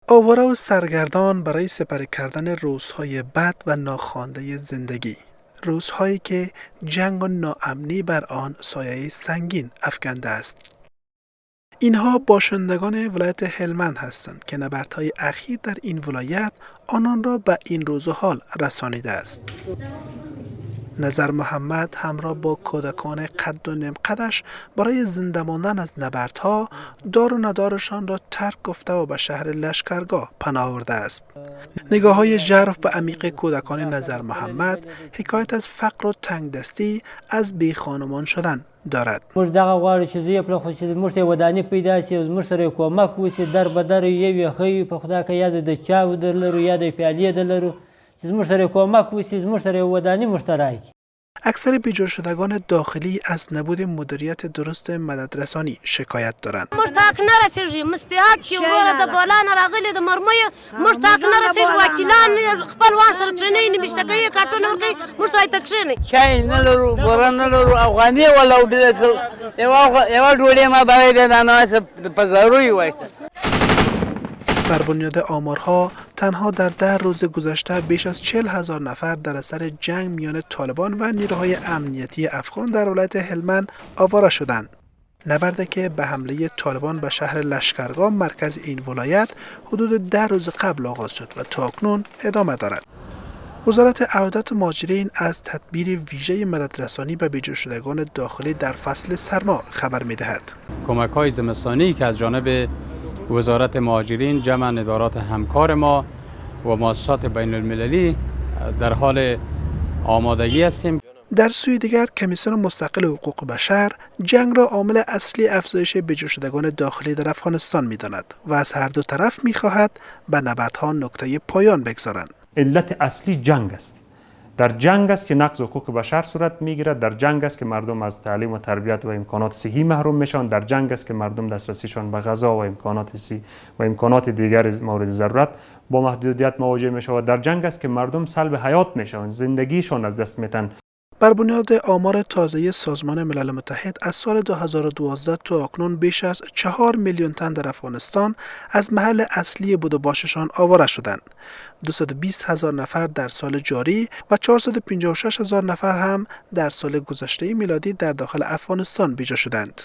آواره و سرگردان برای سپری کردن روزهای بد و ناخوانده زندگی، روزهایی که جنگ و ناامنی بر آن سایه سنگین افکنده است. اینها باشندگان ولایت هلمند هستند که نبردهای اخیر در این ولایت آنان را به این روز و حال رسانیده است. نظر محمد همراه با کودکان قد و نیم قدش برای زنده ماندن از نبردها دار و ندارشان را ترک گفته و به شهر لشکرگاه پناه آورده است. نگاه های ژرف و عمیق کودکان نظر محمد حکایت از فقر و تنگدستی از بی خانمان شدن دارد. موږ دغه غواړو چې زه یې پرې خو چې موږ ته وداني پیدا شي او زموږ سره کومک وشي در به در یې ښیي په خدا که یا د چاو در لرو یا د پیالې در لرو چې زموږ سره کومک وشي زموږ سره وداني موږ ته راکړي. اکثر بیجا شدگان داخلی از نبود مدیریت درست مددرسانی شکایت دارند. موږ ته حق نه رسیږي، مستحق چې وروره د بالا نه راغلي د مرمیو موږ ته حق نه رسیږي، وکیلان خپلوان سره کښېنوي نبشته کوي کارټونه ورکوي موږ ته ته کښېنئ. چای نه لرو، بوره نه لرو، افغاني ولا یوه ډوډۍ ما برای د نانواسه په ضروري وایسته. بر بنیاد آمارها تنها در 10 روز گذشته بیش از 40,000 نفر در اثر جنگ میان طالبان و نیروهای امنیتی افغان در ولایت هلمند آواره شدند. نبردی که به حمله طالبان به شهر لشکرگاه مرکز این ولایت حدود 10 روز قبل آغاز شد و تاکنون ادامه دارد. وزارت عودت مهاجرین از تدبیر ویژه مددرسانی به بیجا شدگان داخلی در فصل سرما خبر می‌دهد. کمک‌های زمستانی که از جانب وزارت مهاجرین جمع ادارات همکار ما و مؤسسات بین المللی در حال آمادگی هستیم. در سوی دیگر کمیسیون مستقل حقوق بشر جنگ را عامل اصلی افزایش بیجا شدگان داخلی در افغانستان می‌داند و از هر دو طرف می‌خواهد به نبردها نقطه پایان بگذارند. علت اصلی جنگ است. در جنگ است که نقض حقوق بشر صورت میگیرد، در جنگ است که مردم از تعلیم و تربیت و امکانات صحی محروم میشن، در جنگ است که مردم دسترسیشان به غذا و امکانات صحی و امکانات دیگر مورد ضرورت با محدودیت مواجه میشود، در جنگ است که مردم سلب حیات میشوند، زندگیشان از دست میتن. بر بنیاد آمار تازه سازمان ملل متحد از سال 2012 تا اکنون بیش از 4 میلیون تن در افغانستان از محل اصلی بود و باششان آواره شدند. 220,000 نفر در سال جاری و 456,000 نفر هم در سال گذشته میلادی در داخل افغانستان بیجا شدند.